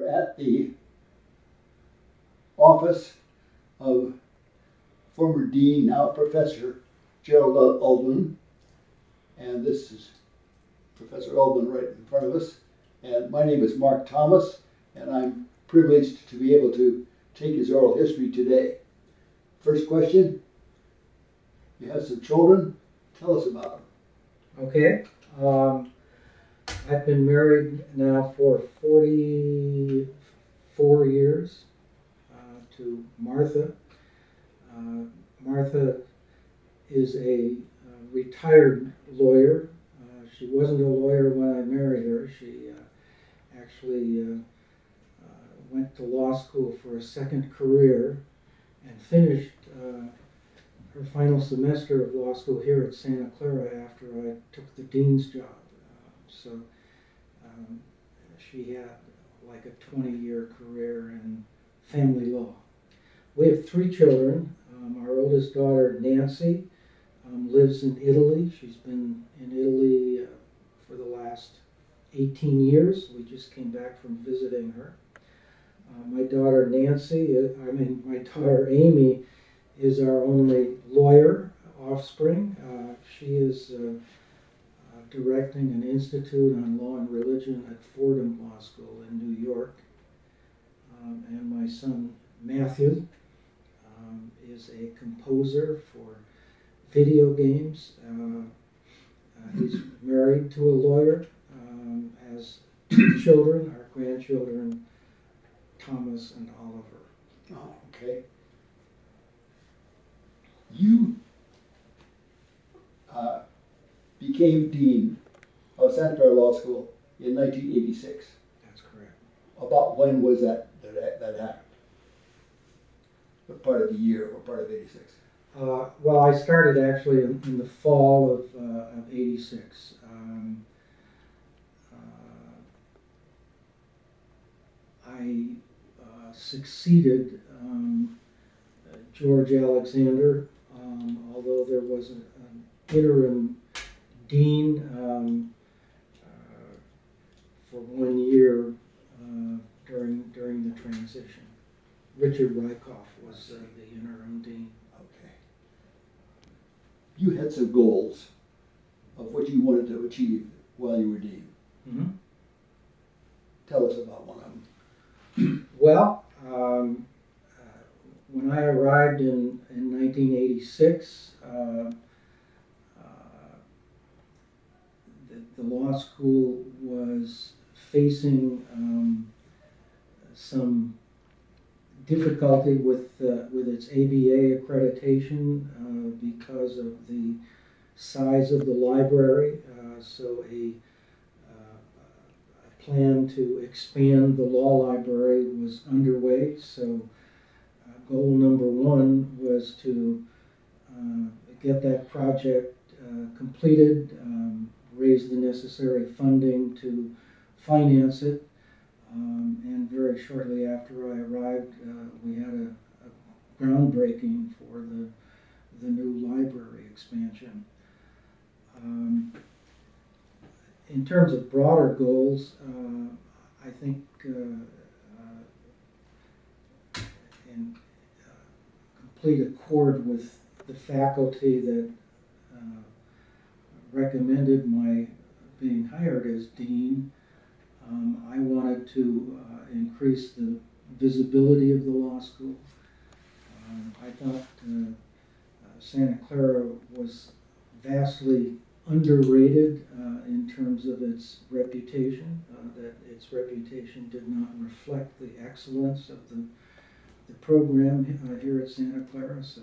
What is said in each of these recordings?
We're at the office of former Dean, now Professor Gerald Uelmen, and this is Professor Uelmen right in front of us. And my name is Mark Thomas, and I'm privileged to be able to take his oral history today. First question, you have some children, tell us about them. Okay, I've been married now for 44 years to Martha. Martha is a retired lawyer. She wasn't a lawyer when I married her. She actually went to law school for a second career and finished her final semester of law school here at Santa Clara after I took the dean's job. So she had like a 20-year career in family law. We have 3 children. Our oldest daughter, Nancy, lives in Italy. She's been in Italy for the last 18 years. We just came back from visiting her. My daughter my daughter Amy is our only lawyer offspring. She is directing an institute on law and religion at Fordham Law School in New York. And my son Matthew is a composer for video games. He's married to a lawyer, has 2 children, our grandchildren, Thomas and Oliver. Oh, okay. You became Dean of Santa Clara Law School in 1986. That's correct. About when was that happened? What part of the year, what part of 86? Well, I started actually in the fall of 86. I succeeded George Alexander, although there was an interim dean for 1 year during the transition. Richard Rykoff was the interim dean. Okay. You had some goals of what you wanted to achieve while you were dean. Mm-hmm. Tell us about one of them. Well, when I arrived in 1986, the law school was facing some difficulty with its ABA accreditation because of the size of the library. So a plan to expand the law library was underway. So goal number 1 was to get that project completed, raise the necessary funding to finance it. And very shortly after I arrived, we had a groundbreaking for the new library expansion. In terms of broader goals, I think in complete accord with the faculty that recommended my being hired as dean, I wanted to increase the visibility of the law school. I thought Santa Clara was vastly underrated in terms of its reputation, that its reputation did not reflect the excellence of the program here at Santa Clara, so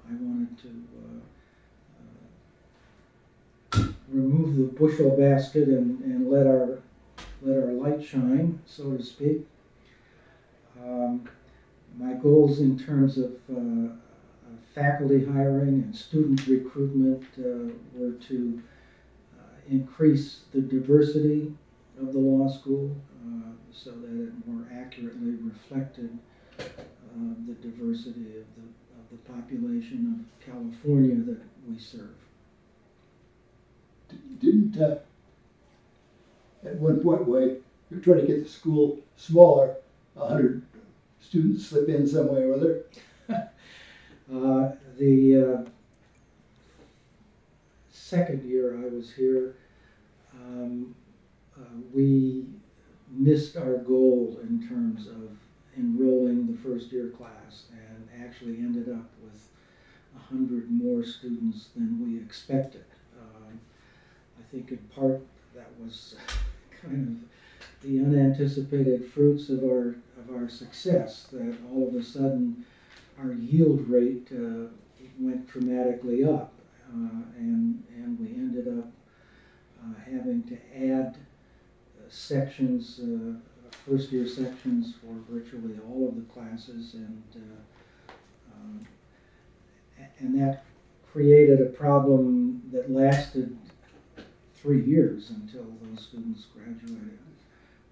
I wanted to remove the bushel basket and let our light shine, so to speak. My goals in terms of faculty hiring and student recruitment were to increase the diversity of the law school so that it more accurately reflected the diversity of the population of California that we serve. Didn't at one point you're trying to get the school smaller, 100 students slip in some way or other. The second year I was here, we missed our goal in terms of enrolling the first year class and actually ended up with 100 more students than we expected. I think in part that was kind of the unanticipated fruits of our success, that all of a sudden our yield rate went dramatically up, and we ended up having to add sections, first year sections for virtually all of the classes, and that created a problem that lasted 3 years until those students graduated.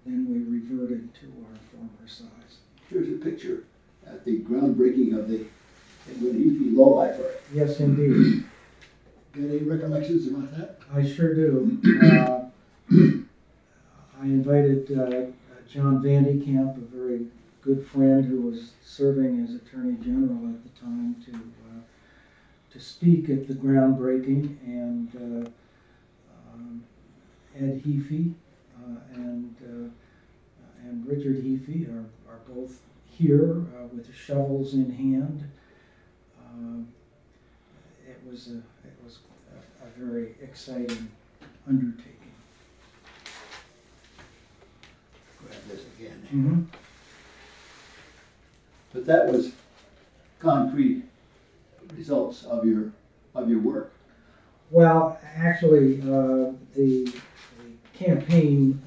Then we reverted to our former size. Here's a picture at the groundbreaking of the Uelmen Law Library. Yes, indeed. Got any recollections about that? I sure do. I invited John Vandekamp, a very good friend who was serving as Attorney General at the time, to speak at the groundbreaking, and Ed Heafy and Richard Heafy are both here with shovels in hand. It was a very exciting undertaking. Grab this again. Mm-hmm. But that was concrete results of your work. Well, actually, the campaign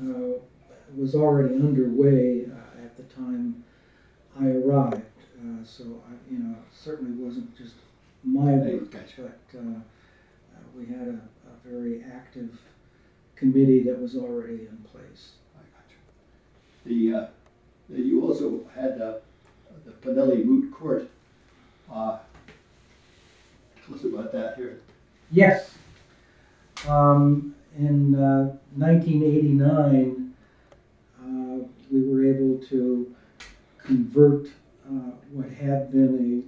was already underway at the time I arrived, so certainly wasn't just my work, Gotcha. but we had a very active committee that was already in place. I got you. You also had the Pinelli Moot Court. Tell us about that here. Yes. In 1989, we were able to convert what had been a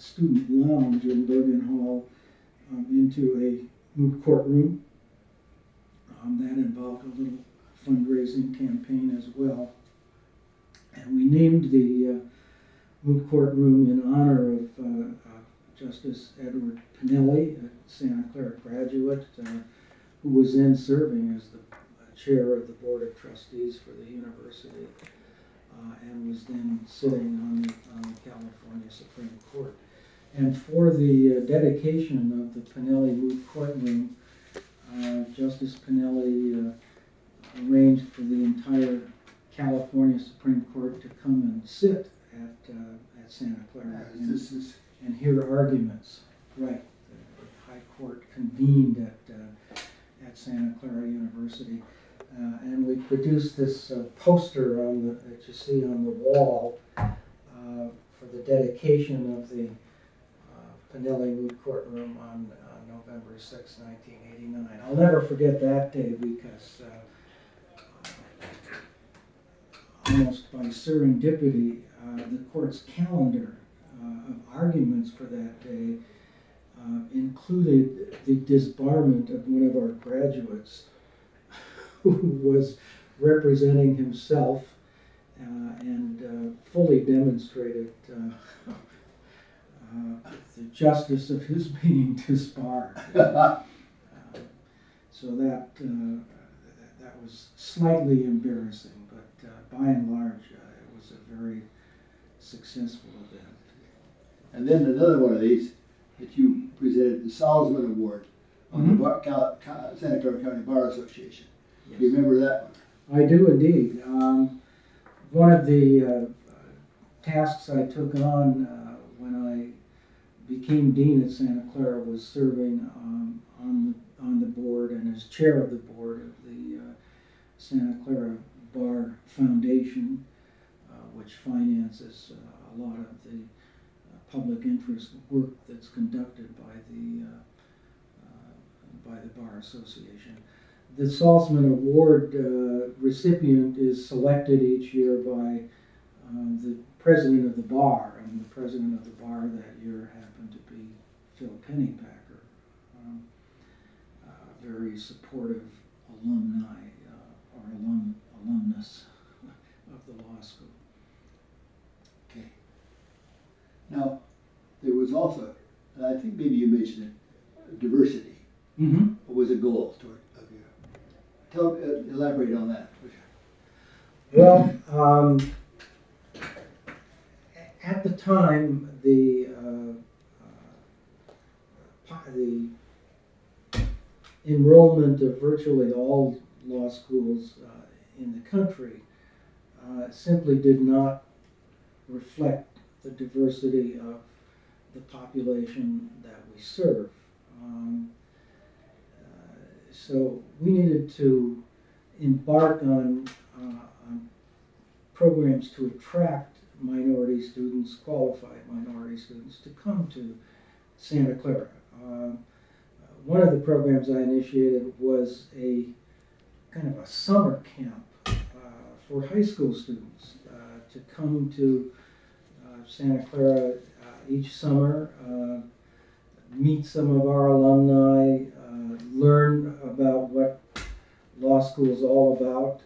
student lounge in Bergen Hall into a moot courtroom. That involved a little fundraising campaign as well. And we named the moot courtroom in honor of Justice Edward Pinelli, a Santa Clara graduate, who was then serving as the chair of the Board of Trustees for the university, and was then sitting on the California Supreme Court. And for the dedication of the Pinelli Moot Courtroom, Justice Pinelli arranged for the entire California Supreme Court to come and sit at Santa Clara and hear arguments. Right, the High Court convened at Santa Clara University, and we produced this poster that you see on the wall for the dedication of the Pinelli Moot Courtroom on November 6, 1989. I'll never forget that day because almost by serendipity, the court's calendar of arguments for that day included the disbarment of one of our graduates who was representing himself and fully demonstrated the justice of his being disbarred. So that was slightly embarrassing, but by and large, it was a very successful event. And then another one of these that you presented, the Salzman Award on the Santa Clara County Bar Association. Yes. Do you remember that one? I do indeed. One of the tasks I took on when I became dean at Santa Clara was serving on the board and as chair of the board of the Santa Clara Bar Foundation, which finances a lot of the public interest work that's conducted by the Bar Association. The Saltzman Award recipient is selected each year by the president of the bar, and the president of the bar that year happened to be Phil Pennypacker, very supportive alumni or alumnus of the law school. Okay. Now, there was also, and I think maybe you mentioned it, diversity was a goal of you. Elaborate on that. Well, at the time, the enrollment of virtually all law schools in the country simply did not reflect the diversity of the population that we serve. So we needed to embark on programs to attract minority students, qualified minority students, to come to Santa Clara. One of the programs I initiated was a kind of a summer camp for high school students to come to Santa Clara each summer, meet some of our alumni, learn about what law school is all about,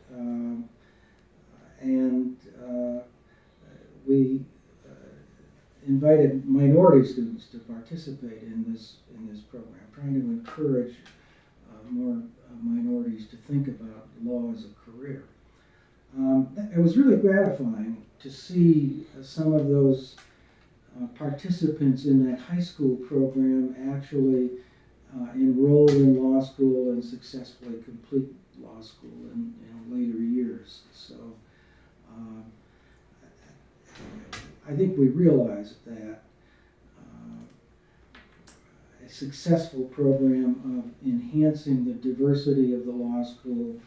and we invited minority students to participate in this program, trying to encourage more minorities to think about law as a career. It was really gratifying to see some of those participants in that high school program actually enroll in law school and successfully complete law school in later years. So I think we realized that a successful program of enhancing the diversity of the law school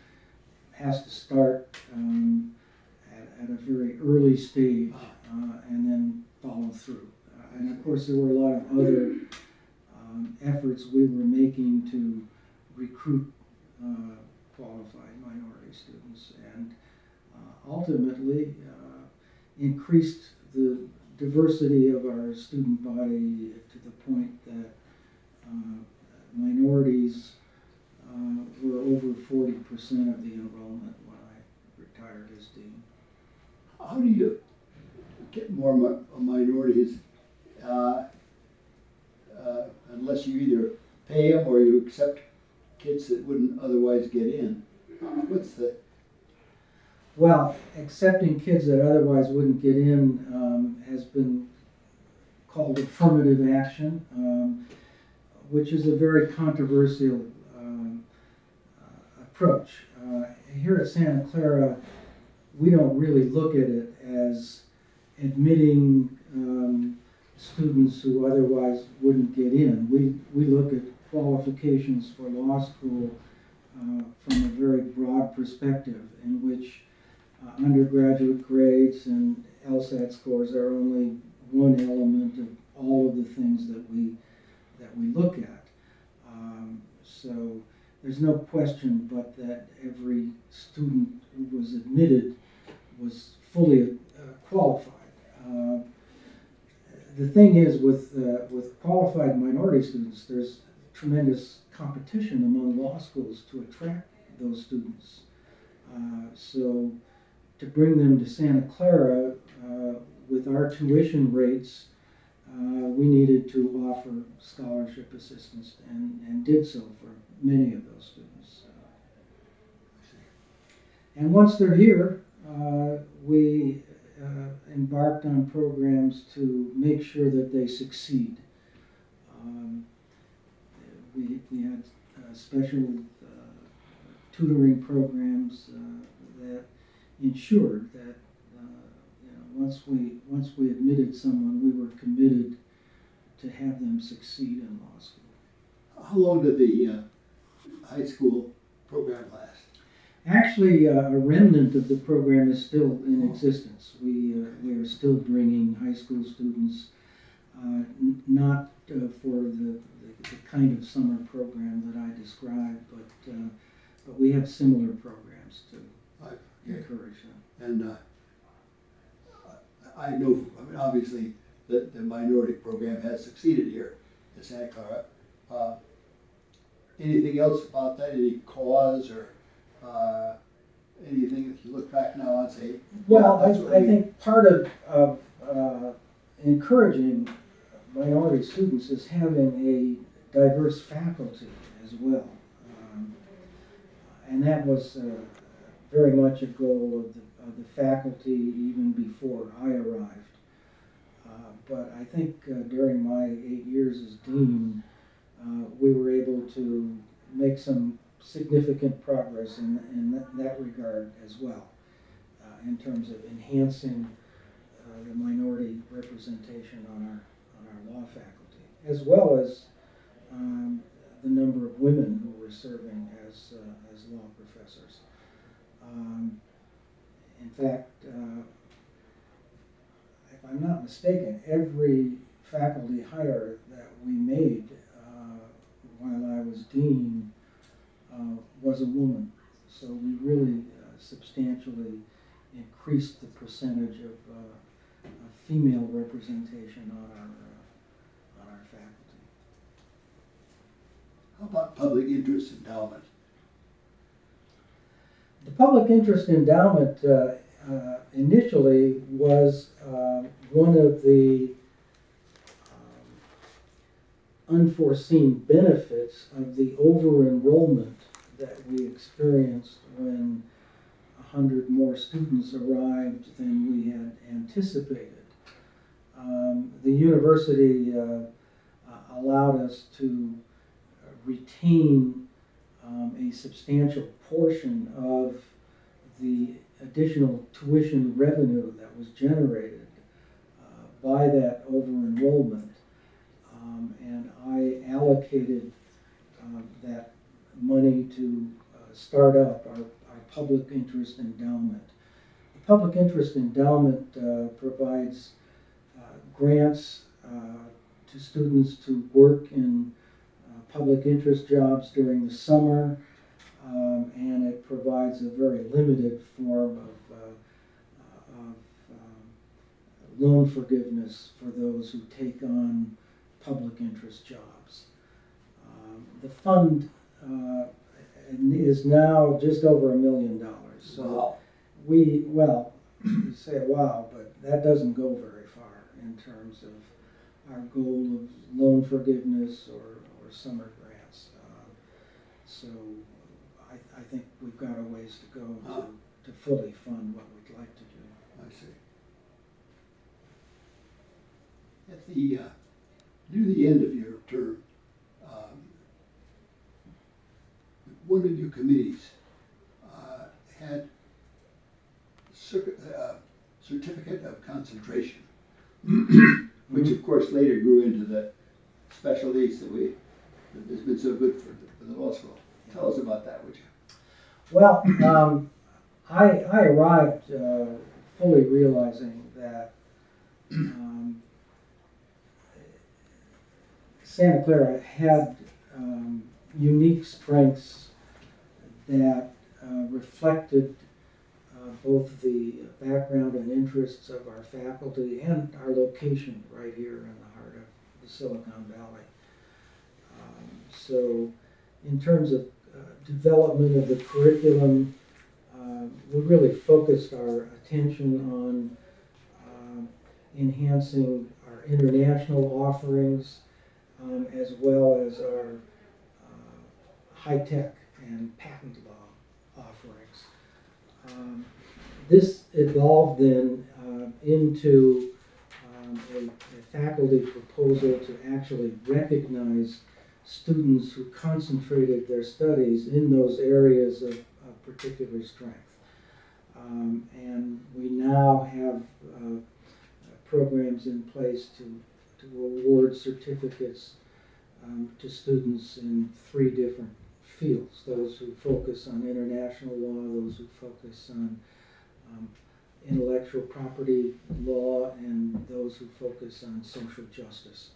has to start at a very early stage and then follow through. And of course, there were a lot of other efforts we were making to recruit qualified minority students and ultimately increased the diversity of our student body to the point that minorities were over 40% of the enrollment when I retired as dean. How do you get more minorities unless you either pay them or you accept kids that wouldn't otherwise get in? What's the... Well, accepting kids that otherwise wouldn't get in has been called affirmative action, which is a very controversial approach. Here at Santa Clara, we don't really look at it as admitting students who otherwise wouldn't get in. We look at qualifications for law school from a very broad perspective in which undergraduate grades and LSAT scores are only one element of all of the things that we look at. So there's no question but that every student who was admitted was fully qualified. The thing is, with qualified minority students, there's tremendous competition among law schools to attract those students. So to bring them to Santa Clara with our tuition rates, we needed to offer scholarship assistance and did so for many of those students. And once they're here, we embarked on programs to make sure that they succeed. We had special tutoring programs that ensured that once we admitted someone, we were committed to have them succeed in law school. How long did the high school program last? Actually, a remnant of the program is still in existence. We are still bringing high school students, not for the kind of summer program that I described, but but we have similar programs to Okay. encourage them. And I know, obviously, that the minority program has succeeded here in Santa Clara. Anything else about that? Any cause or anything that you look back now and say? Well, yeah, that's what I we- think part of encouraging minority students is having a diverse faculty as well. And that was very much a goal of the faculty even before I arrived. But I think during my 8 years as dean, we were able to make some significant progress in that regard as well, in terms of enhancing the minority representation on our law faculty, as well as the number of women who were serving as law professors. In fact, if I'm not mistaken, every faculty hire that we made while I was dean was a woman. So we really substantially increased the percentage of female representation on our faculty. How about public interest endowment? The public interest endowment initially was one of the unforeseen benefits of the over-enrollment that we experienced when 100 more students arrived than we had anticipated. The university allowed us to retain a substantial portion of the additional tuition revenue that was generated by that over-enrollment. And I allocated that money to start up our public interest endowment. The public interest endowment provides grants to students to work in public interest jobs during the summer, and it provides a very limited form of loan forgiveness for those who take on public interest jobs. The fund is now just over $1 million. So Wow. you say wow, but that doesn't go very far in terms of our goal of loan forgiveness or summer grants. So I think we've got a ways to go to fully fund what we'd like to do. I see. At the near the end of your term, one of your committees had certificate of concentration, which of course later grew into the specialties that has been so good for the law school. Tell us about that, would you? Well, I arrived fully realizing that Santa Clara had unique strengths that reflected both the background and interests of our faculty and our location right here in the heart of the Silicon Valley. So in terms of development of the curriculum, we really focused our attention on enhancing our international offerings as well as our high-tech and patent law offerings. This evolved then into a faculty proposal to actually recognize students who concentrated their studies in those areas of particular strength. And we now have programs in place to award certificates to students in 3 different fields: those who focus on international law, those who focus on intellectual property law, and those who focus on social justice.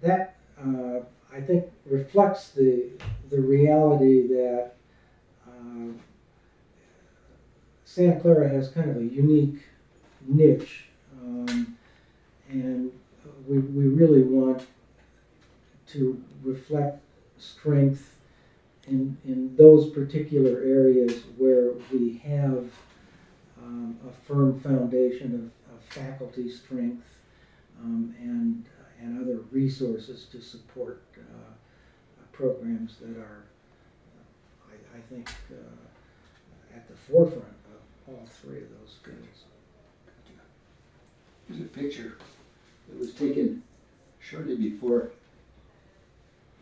That I think reflects the reality that Santa Clara has kind of a unique niche, and we really want to reflect strength in those particular areas where we have a firm foundation of faculty strength and other resources to support programs that are, I think, at the forefront of all three of those fields. Here's a picture that was taken shortly before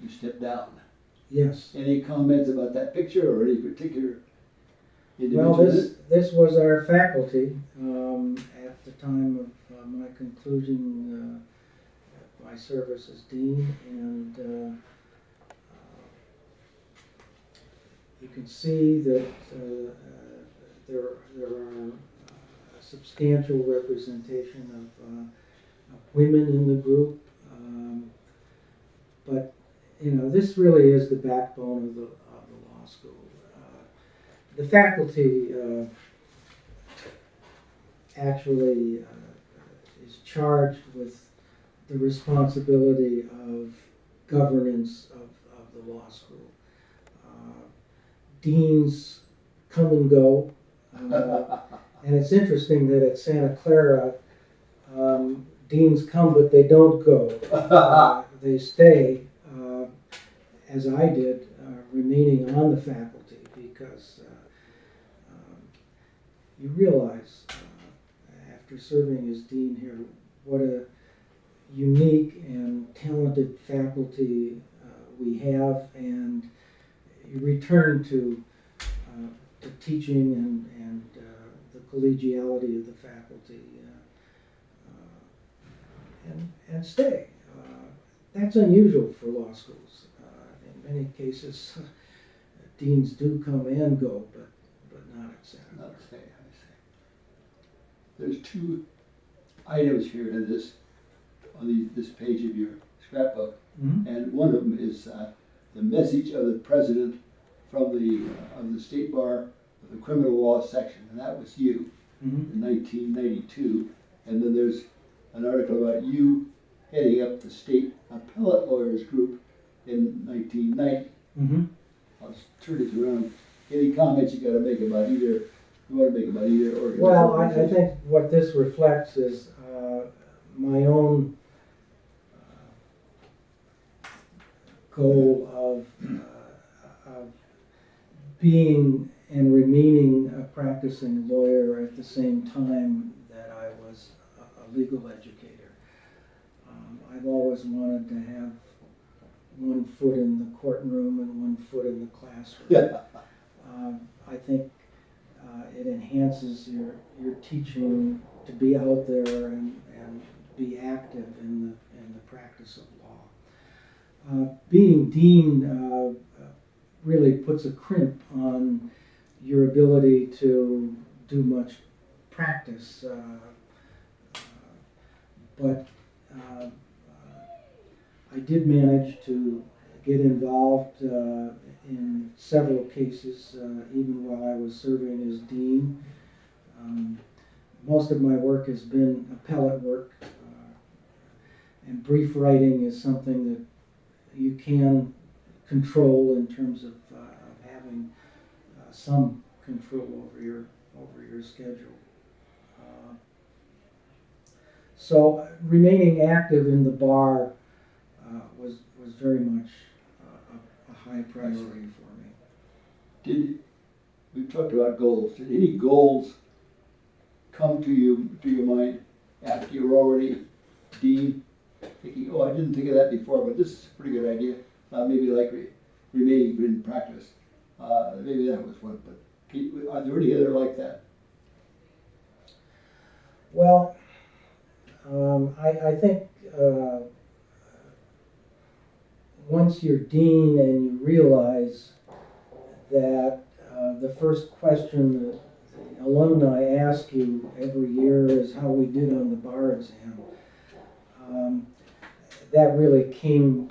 you stepped down. Yes. Any comments about that picture or any particular Well, individual? this was our faculty at the time of my conclusion my service as dean, and you can see that there are a substantial representation of women in the group, but you know, this really is the backbone of the law school. The faculty actually is charged with the responsibility of governance of the law school. Deans come and go, and it's interesting that at Santa Clara, deans come but they don't go. They stay, as I did, remaining on the faculty because you realize after serving as dean here what a unique and talented faculty we have, and you return to teaching and the collegiality of the faculty and stay. That's unusual for law schools. In many cases, deans do come and go, but not at Santa Clara. I see. There's two items here in this page of your scrapbook, Mm-hmm. and one of them is the message of the president from the State Bar of the Criminal Law section, and that was you Mm-hmm. in 1992. And then there's an article about you heading up the state appellate lawyers group in 1990. Mm-hmm. I'll just turn it around. Any comments you got to make about either? You want to make about either organization? Well, I think what this reflects is my own goal of being and remaining a practicing lawyer at the same time that I was a legal educator. I've always wanted to have one foot in the courtroom and one foot in the classroom. Yeah. I think it enhances your teaching to be out there and be active in the practice of law. Being dean really puts a crimp on your ability to do much practice, but I did manage to get involved in several cases, even while I was serving as dean. Most of my work has been appellate work, and brief writing is something that you can control in terms of having some control over your schedule. So remaining active in the bar was very much a high priority for me. We've talked about goals. Did any goals come to your mind after you were already dean? Thinking, oh, I didn't think of that before, but this is a pretty good idea. Maybe like remaining in practice. Maybe that was one, but are there any other like that? Well, I think once you're dean and you realize that the first question that the alumni ask you every year is how we did on the bar exam, that really came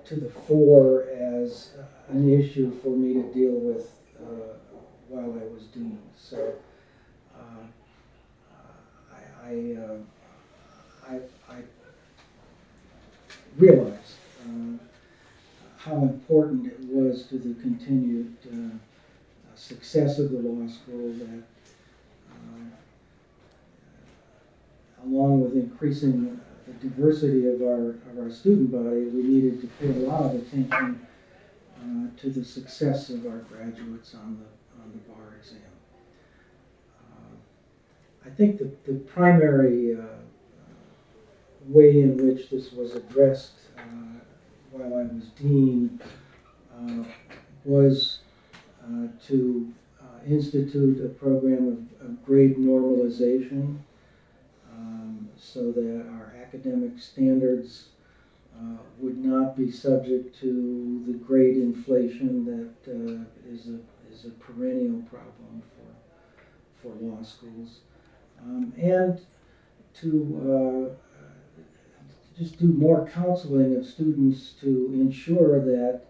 to the fore as an issue for me to deal with while I was dean. So I realized how important it was to the continued success of the law school that along with increasing the diversity of our student body, we needed to pay a lot of attention to the success of our graduates on the bar exam. I think the primary way in which this was addressed while I was dean was to institute a program of grade normalization so that our academic standards would not be subject to the grade inflation that is a perennial problem for law schools, and to just do more counseling of students to ensure that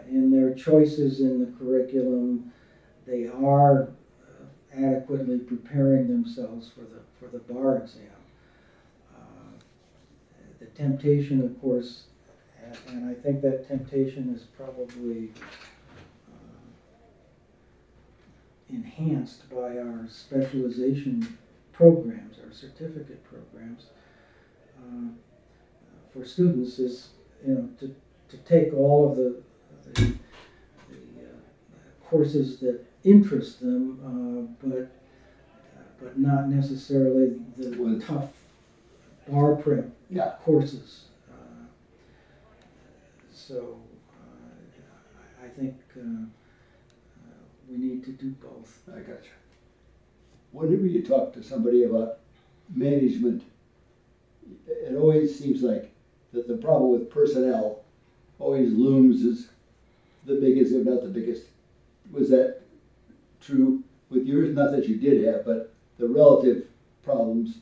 in their choices in the curriculum they are adequately preparing themselves for the bar exam. The temptation, of course, and I think that temptation is probably enhanced by our specialization programs, our certificate programs, for students is, to take all of the courses that interest them, but not necessarily the tough bar prep courses. So I think we need to do both. I got you. Whenever you talk to somebody about management, it always seems like that the problem with personnel always looms as the biggest, if not the biggest. Was that true with yours? Not that you did have, but the relative problems.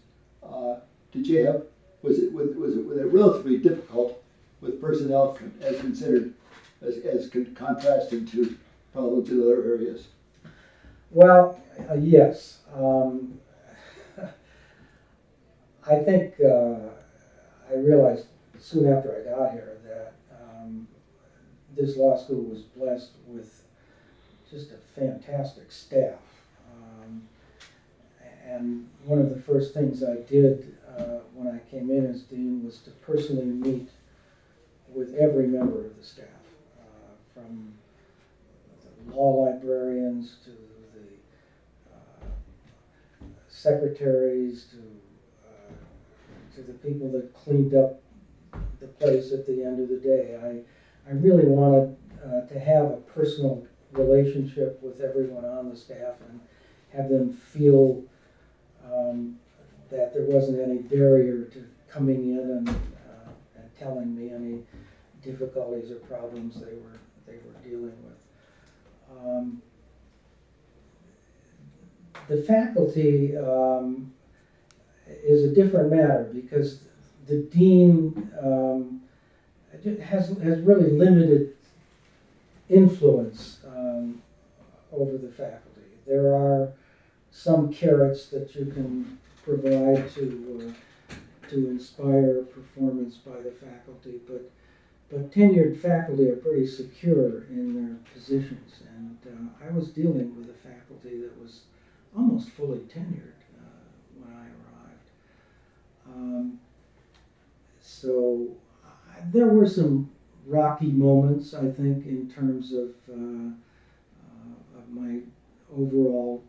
Did you have? Was it relatively difficult with personnel as considered as contrasted to problems in other areas? Well, yes. I think I realized soon after I got here that this law school was blessed with just a fantastic staff. And one of the first things I did when I came in as dean was to personally meet with every member of the staff, from the law librarians to the secretaries to the people that cleaned up the place at the end of the day. I really wanted to have a personal relationship with everyone on the staff and have them feel that there wasn't any barrier to coming in and telling me any difficulties or problems they were dealing with. The faculty is a different matter because the dean has really limited influence over the faculty. There are some carrots that you can provide to inspire performance by the faculty, but tenured faculty are pretty secure in their positions, and I was dealing with a faculty that was almost fully tenured when I arrived. So there were some rocky moments, I think, in terms of my overall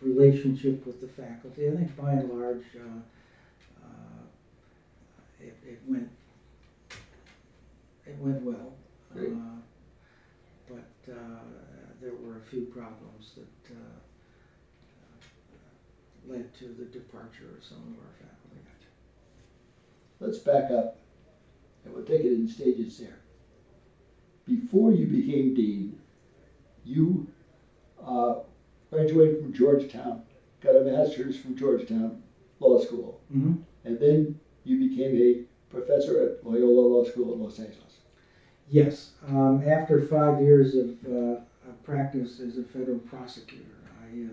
relationship with the faculty. I think by and large it went well, but there were a few problems that led to the departure of some of our faculty. Let's back up, and we'll take it in stages there. Before you became dean, you graduated from Georgetown, got a master's from Georgetown Law School, Mm-hmm. and then you became a professor at Loyola Law School in Los Angeles. Yes, after 5 years of practice as a federal prosecutor, I,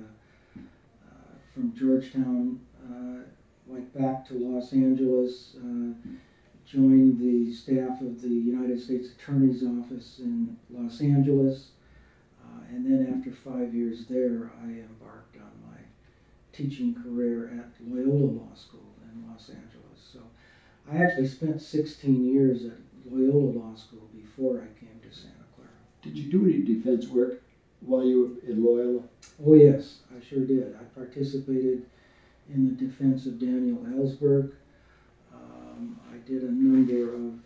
from Georgetown, went back to Los Angeles, joined the staff of the United States Attorney's Office in Los Angeles, and then after 5 years there, I embarked on my teaching career at Loyola Law School in Los Angeles. So I actually spent 16 years at Loyola Law School before I came to Santa Clara. Did you do any defense work while you were in Loyola? Oh yes, I sure did. I participated in the defense of Daniel Ellsberg. I did a number of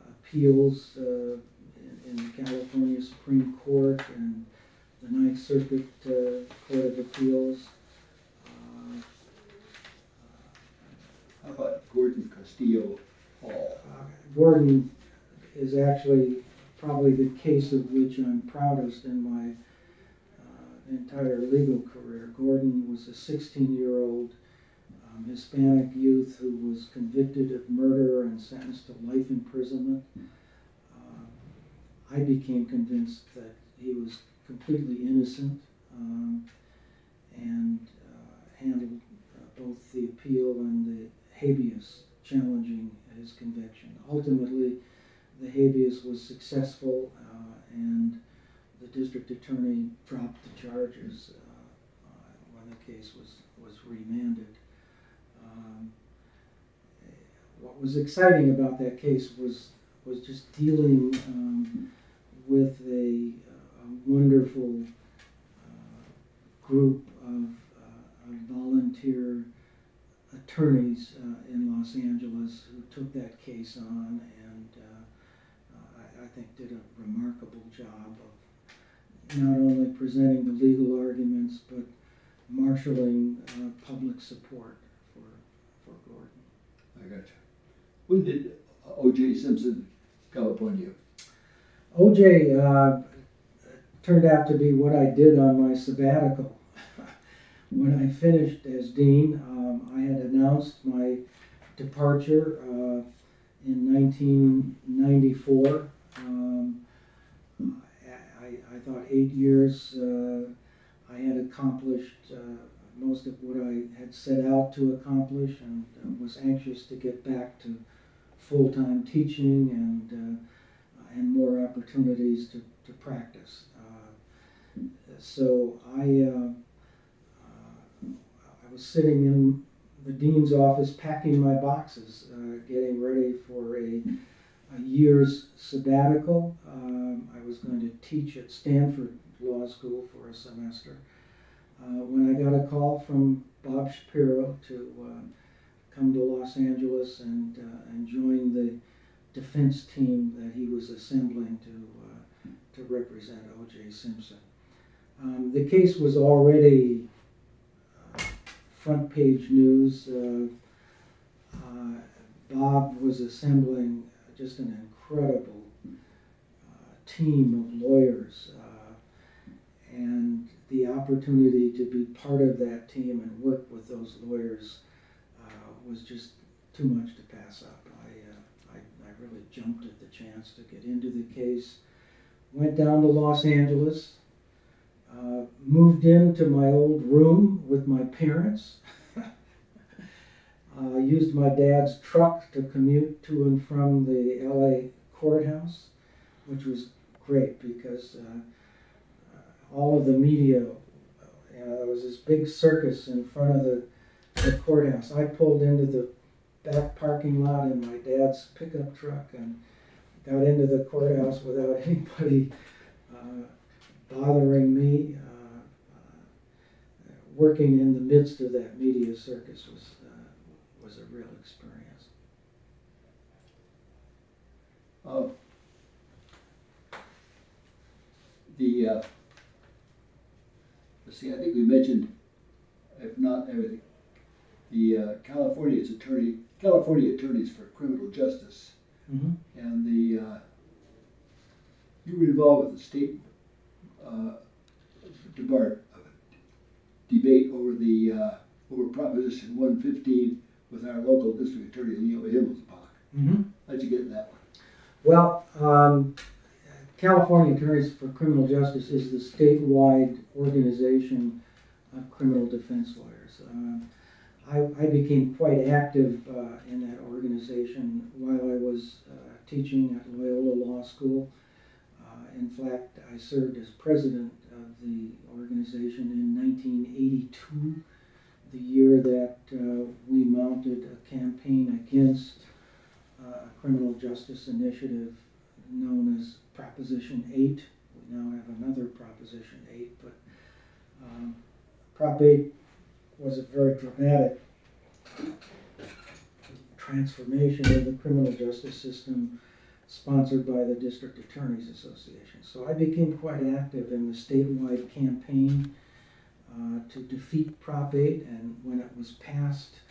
appeals in the California Supreme Court and the Ninth Circuit Court of Appeals. How about Gordon Castillo Hall? Gordon is actually probably the case of which I'm proudest in my entire legal career. Gordon was a 16-year-old Hispanic youth who was convicted of murder and sentenced to life imprisonment. I became convinced that he was completely innocent and handled both the appeal and the habeas challenging his conviction. Ultimately, the habeas was successful and the district attorney dropped the charges when the case was remanded. What was exciting about that case was just dealing with a wonderful group of volunteer attorneys in Los Angeles who took that case on and I think did a remarkable job of not only presenting the legal arguments but marshaling public support for Gordon. I got you. When did OJ Simpson come upon you? OJ turned out to be what I did on my sabbatical. When I finished as dean, I had announced my departure in 1994. I thought 8 years I had accomplished most of what I had set out to accomplish and was anxious to get back to full-time teaching and more opportunities to practice. So I was sitting in the dean's office packing my boxes, getting ready for a year's sabbatical. I was going to teach at Stanford Law School for a semester. When I got a call from Bob Shapiro to come to Los Angeles and join the defense team that he was assembling to represent OJ Simpson. The case was already front page news. Bob was assembling just an incredible team of lawyers and the opportunity to be part of that team and work with those lawyers was just too much to pass up. I really jumped at the chance to get into the case. Went down to Los Angeles, moved into my old room with my parents, used my dad's truck to commute to and from the LA courthouse, which was great because all of the media, there was this big circus in front of the courthouse. I pulled into the back parking lot in my dad's pickup truck and got into the courthouse without anybody bothering me. Working in the midst of that media circus was a real experience. Let's see, I think we mentioned, if not everything, the California Attorneys for Criminal Justice, Mm-hmm. and you were involved with the state debate over over Proposition 115, with our local district attorney, Leo Himmelsbach. Mm-hmm. How'd you get in that one? Well, California Attorneys for Criminal Justice is the statewide organization of criminal defense lawyers. I became quite active in that organization while I was teaching at Loyola Law School. In fact, I served as president of the organization in 1982, the year that we mounted a campaign against a criminal justice initiative known as Proposition 8. We now have another Proposition 8, but Prop 8 was a very dramatic transformation of the criminal justice system sponsored by the District Attorneys Association. So I became quite active in the statewide campaign to defeat Prop 8, and when it was passed,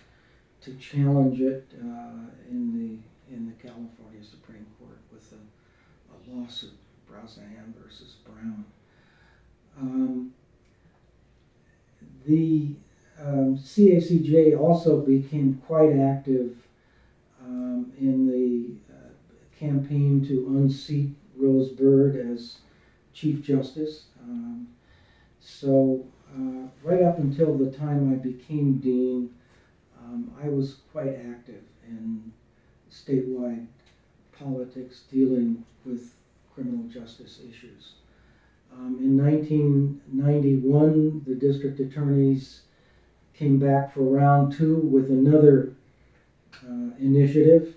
to challenge it in the California Supreme Court with a lawsuit, Brosnahan versus Brown. The CACJ also became quite active in the campaign to unseat Rose Byrd as Chief Justice. So right up until the time I became dean, I was quite active in statewide politics dealing with criminal justice issues. In 1991, the district attorneys came back for round 2 with another initiative.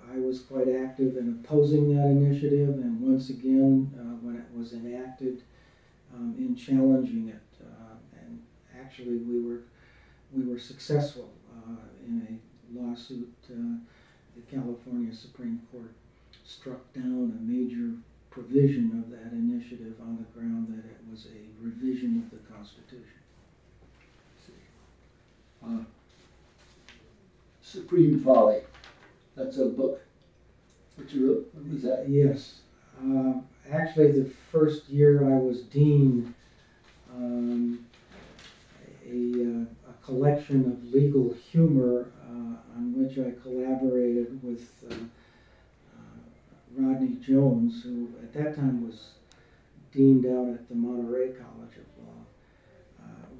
I was quite active in opposing that initiative, and once again, when it was enacted, in challenging it. And actually, we were successful in a lawsuit. The California Supreme Court struck down a major provision of that initiative on the ground that it was a revision of the Constitution. Supreme Folly. That's a book that you wrote. What was that? Yes. Actually, the first year I was dean, a collection of legal humor on which I collaborated with Rodney Jones, who at that time was dean down at the Monterey College of Law,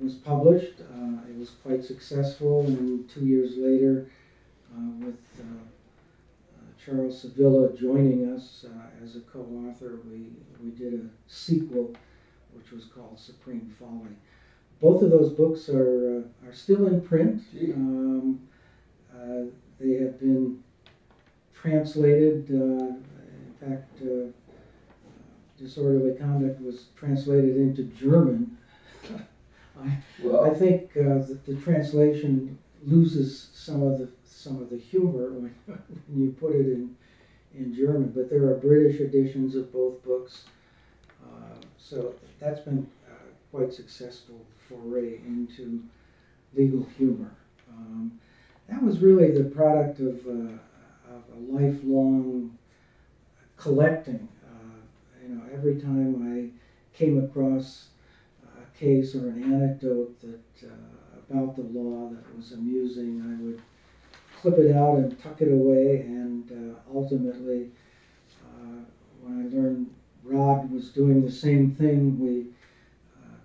was published. It was quite successful, and 2 years later, with Charles Sevilla joining us as a co-author, we did a sequel which was called Supreme Folly. Both of those books are still in print. They have been translated. In fact, Disorderly Conduct was translated into German. I think that the translation loses some of the humor when you put it in German, but there are British editions of both books. So that's been quite successful foray into legal humor. That was really the product of a lifelong collecting. Every time I came across a case or an anecdote that about the law that was amusing, I would clip it out and tuck it away, and ultimately, when I learned Rod was doing the same thing, we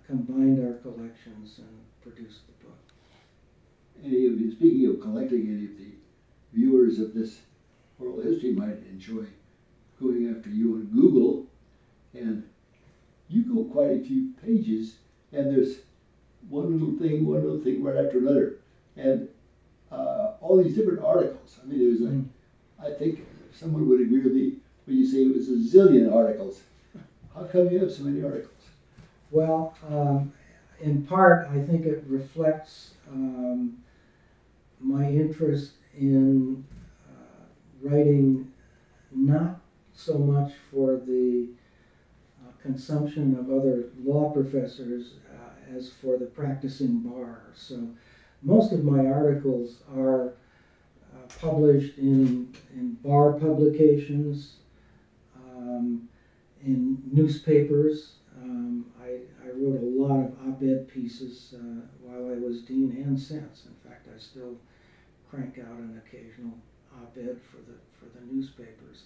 combined our collections and produced the book. Speaking of collecting, any of the viewers of this oral history might enjoy going after you on Google, and you go quite a few pages, and there's one little thing right after another, and all these different articles. I mean, there's I think someone would agree with me when you say it was a zillion articles. How come you have so many articles? Well, in part, I think it reflects my interest in writing not so much for the consumption of other law professors as for the practicing bar. So most of my articles are published in bar publications, in newspapers. I wrote a lot of op-ed pieces while I was was dean and since. In fact, I still crank out an occasional op-ed for the newspapers.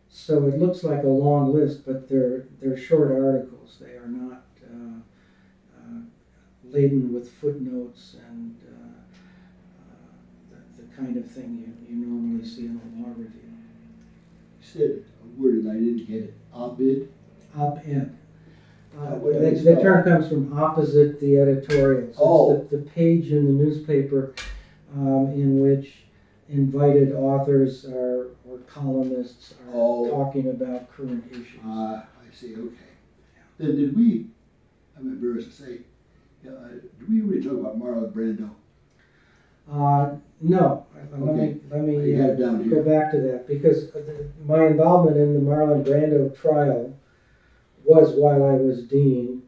So it looks like a long list, but they're short articles. They are not laden with footnotes and the kind of thing you normally see in a law review. You said a word and I didn't get it. Op-ed? Op-ed. What do they The spell? term comes from opposite the editorial. So Oh. it's the page in the newspaper in which invited authors or columnists are Oh. talking about current issues. I see, okay. Then did we, I'm embarrassed to say, did we really talk about Marlon Brando? No, Okay. let me You got it down go here. back to that, because my involvement in the Marlon Brando trial was while I was dean.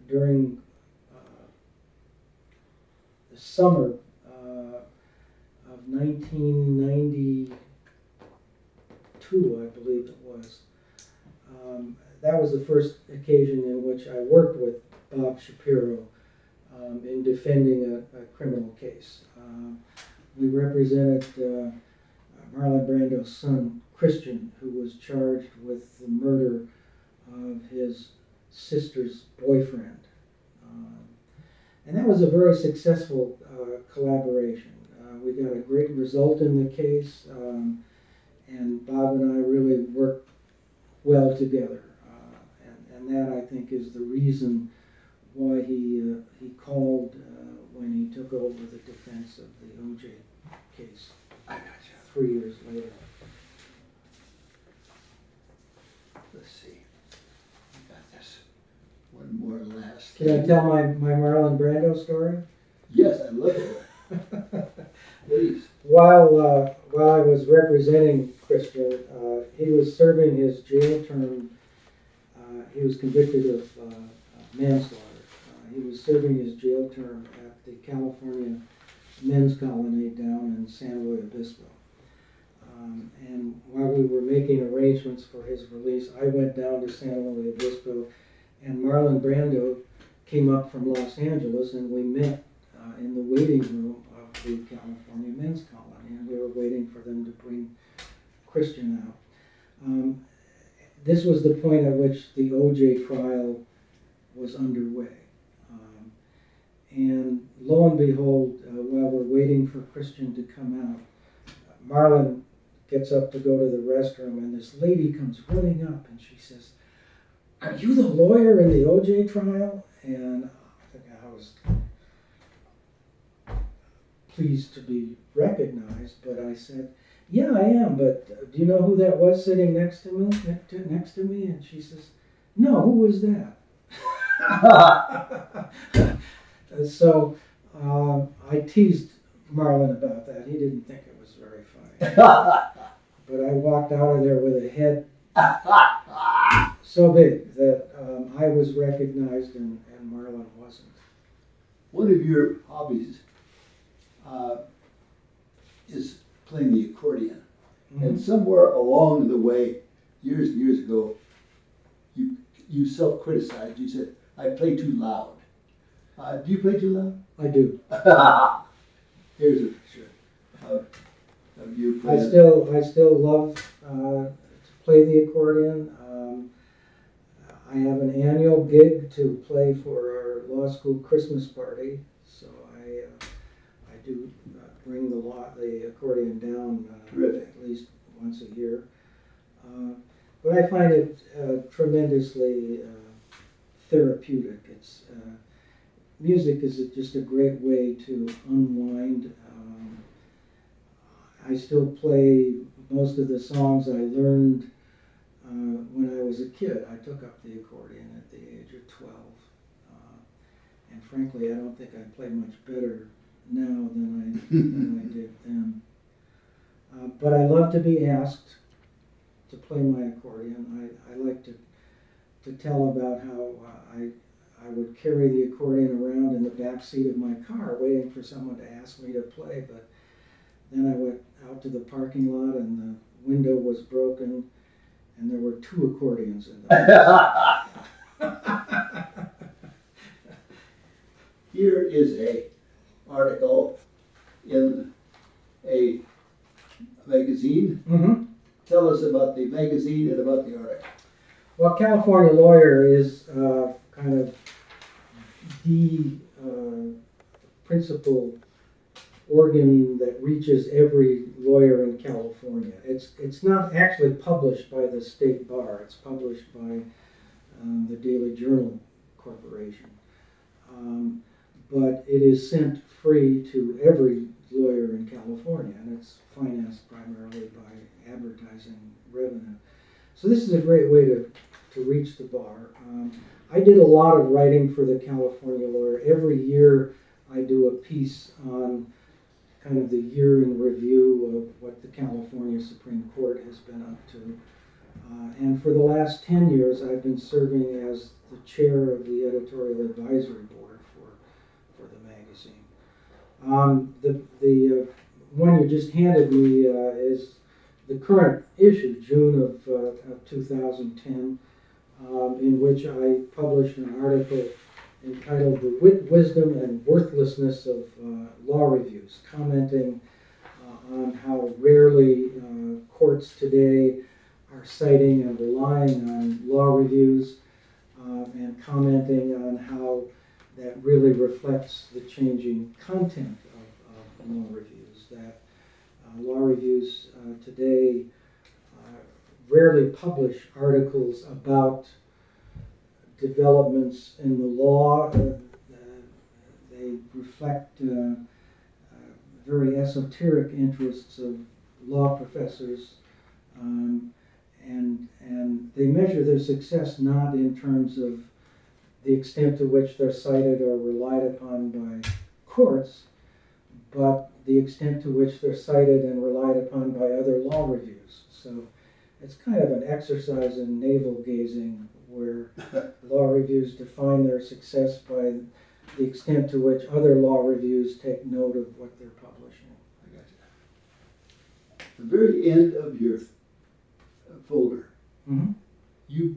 During the summer of 1992, I believe it was, that was the first occasion in which I worked with Bob Shapiro in defending a criminal case. We represented Marlon Brando's son, Christian, who was charged with the murder of his sister's boyfriend. And that was a very successful collaboration. We got a great result in the case, and Bob and I really worked well together. And that, I think, is the reason why he called when he took over the defense of the OJ case I gotcha. 3 years later. Let's see. I got this. One more last. Can I tell my Marlon Brando story? Yes, I love it. Please. While I was representing Christian, he was serving his jail term. He was convicted of manslaughter. He was serving his jail term at the California men's colony down in San Luis Obispo. And while we were making arrangements for his release, I went down to San Luis Obispo, and Marlon Brando came up from Los Angeles, and we met in the waiting room of the California men's colony, and we were waiting for them to bring Christian out. This was the point at which the OJ trial was underway. And lo and behold, while we're waiting for Christian to come out, Marlon gets up to go to the restroom, and this lady comes running up, and she says, "Are you the lawyer in the OJ trial?" And I was pleased to be recognized, but I said, "Yeah, I am, but do you know who that was sitting next to me? And she says, "No, who was that?" So I teased Marlon about that. He didn't think it was very funny. But I walked out of there with a head so big that I was recognized and Marlon wasn't. One of your hobbies is playing the accordion. Mm-hmm. And somewhere along the way, years and years ago, you self-criticized. You said, "I play too loud." Do you play too loud? I do. Here's a picture of you I playing. still love to play the accordion. I have an annual gig to play for our law school Christmas party, so I do bring the accordion down at least once a year. But I find it tremendously therapeutic. It's music is just a great way to unwind. I still play most of the songs I learned when I was a kid. I took up the accordion at the age of 12. And frankly, I don't think I play much better now than I did then. But I love to be asked to play my accordion. I like to tell about how I would carry the accordion around in the back seat of my car waiting for someone to ask me to play, but then I went out to the parking lot and the window was broken and there were 2 accordions in the back. here is a article in a magazine. Mm-hmm. Tell us about the magazine and about the article. Well, California Lawyer is kind of the principal organ that reaches every lawyer in California. It's not actually published by the state bar. It's published by the Daily Journal Corporation. But it is sent free to every lawyer in California, and it's financed primarily by advertising revenue. So this is a great way to reach the bar. I did a lot of writing for the California Lawyer. Every year I do a piece on kind of the year in review of what the California Supreme Court has been up to. And for the last 10 years I've been serving as the chair of the editorial advisory board for the magazine. The one you just handed me is the current issue, June of 2010, in which I published an article entitled "The Wisdom and Worthlessness of Law Reviews," commenting on how rarely courts today are citing and relying on law reviews, and commenting on how that really reflects the changing content of law reviews, that law reviews today rarely publish articles about developments in the law. They reflect very esoteric interests of law professors, and they measure their success not in terms of the extent to which they're cited or relied upon by courts, but the extent to which they're cited and relied upon by other law reviews. So it's kind of an exercise in navel gazing, where law reviews define their success by the extent to which other law reviews take note of what they're publishing. I got you. At the very end of your folder, Mm-hmm. you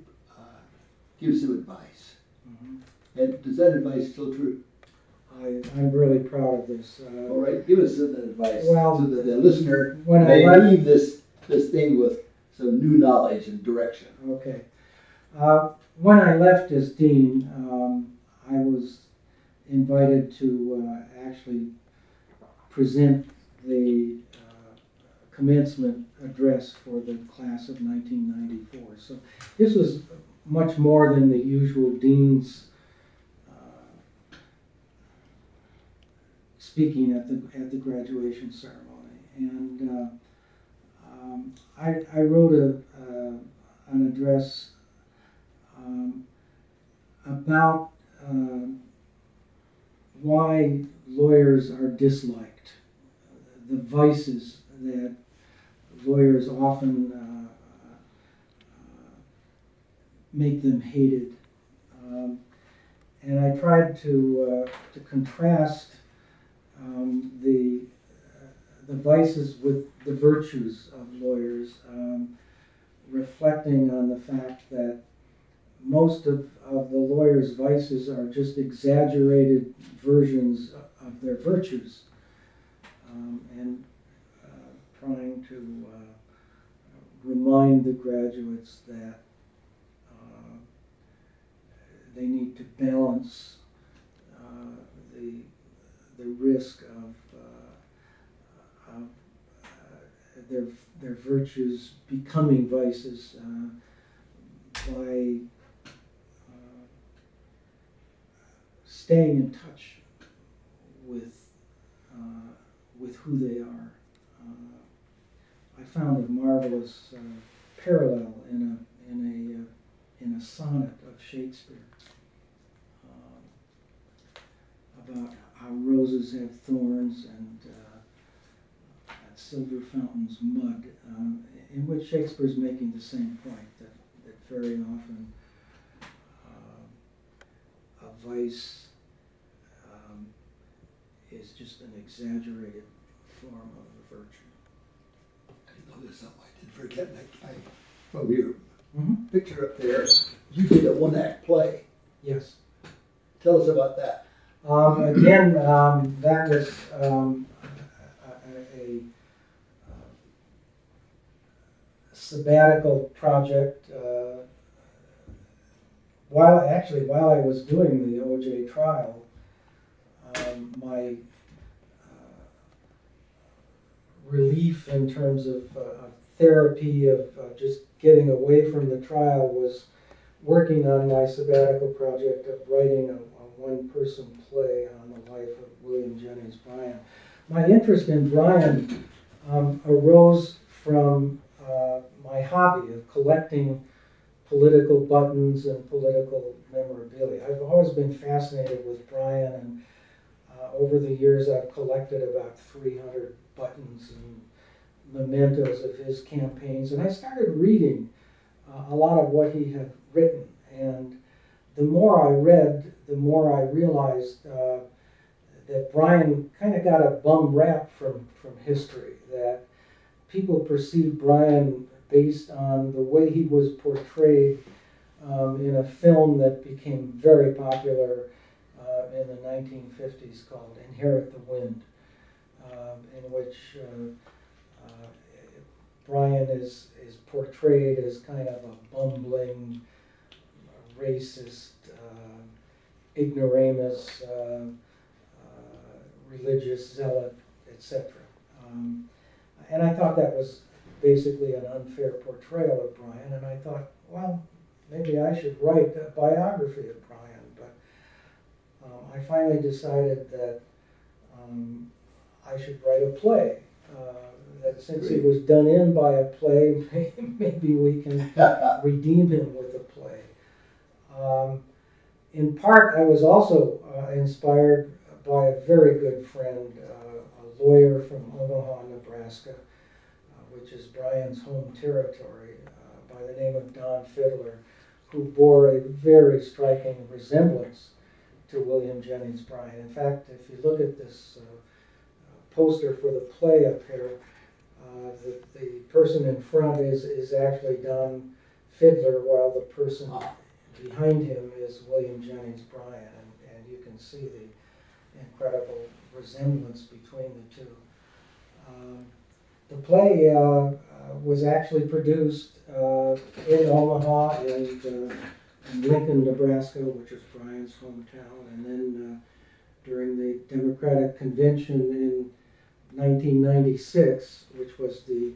give some advice. Mm-hmm. And does that advice still true? I'm really proud of this. All right, give us some advice Well, so that the listener when may I left- leave this thing with some new knowledge and direction. Okay. When I left as dean, I was invited to actually present the commencement address for the class of 1994. So this was much more than the usual dean's speaking at the graduation ceremony, and I wrote an address about why lawyers are disliked, the vices that lawyers often make them hated, and I tried to contrast the vices with the virtues of lawyers, reflecting on the fact that most of the lawyers' vices are just exaggerated versions of their virtues, and trying to remind the graduates that they need to balance the risk of their virtues becoming vices by staying in touch with who they are. I found a marvelous parallel in a sonnet of Shakespeare about how roses have thorns and at silver fountains mud, in which Shakespeare's making the same point, that very often a vice is just an exaggerated form of a virtue. I know there's something I did forget. From your Mm-hmm. picture up there, you did a one-act play. Yes. Tell us about that. Again, that was a sabbatical project. While I was doing the OJ trial, my relief in terms of therapy of just getting away from the trial was working on my sabbatical project of writing a one-person play on the life of William Jennings Bryan. My interest in Bryan arose from my hobby of collecting political buttons and political memorabilia. I've always been fascinated with Bryan, and over the years I've collected about 300 buttons and mementos of his campaigns, and I started reading a lot of what he had written, and the more I read, the more I realized that Bryan kind of got a bum rap from history, that people perceived Bryan based on the way he was portrayed in a film that became very popular in the 1950s called Inherit the Wind, in which Bryan is portrayed as kind of a bumbling, racist, ignoramus, religious zealot, etc. And I thought that was basically an unfair portrayal of Bryan, and I thought, well, maybe I should write a biography of Bryan. But I finally decided that I should write a play. That since he was done in by a play, maybe we can redeem him with a play. In part, I was also inspired by a very good friend, a lawyer from Omaha, Nebraska, which is Bryan's home territory, by the name of Don Fiddler, who bore a very striking resemblance to William Jennings Bryan. In fact, if you look at this poster for the play up here, the person in front is actually Don Fiddler, while the person behind him is William Jennings Bryan, and you can see the incredible resemblance between the two. The play was actually produced in Omaha and in Lincoln, Nebraska, which is Bryan's hometown, and then during the Democratic Convention in 1996, which was the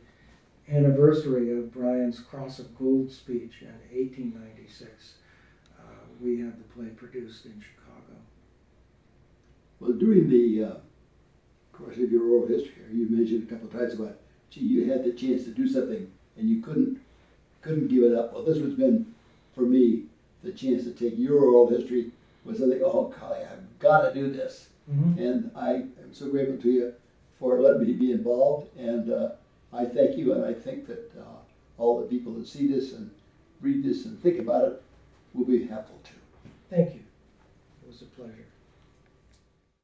anniversary of Bryan's Cross of Gold speech in 1896, we had the play produced in Chicago. Well, during the course of your oral history, you mentioned a couple of times about, gee, you had the chance to do something and you couldn't give it up. Well, this has been, for me, the chance to take your oral history was something, oh, golly, I've got to do this. Mm-hmm. And I am so grateful to you for letting me be involved, and I thank you, and I think that all the people that see this and read this and think about it will be helpful too. Thank you. It was a pleasure.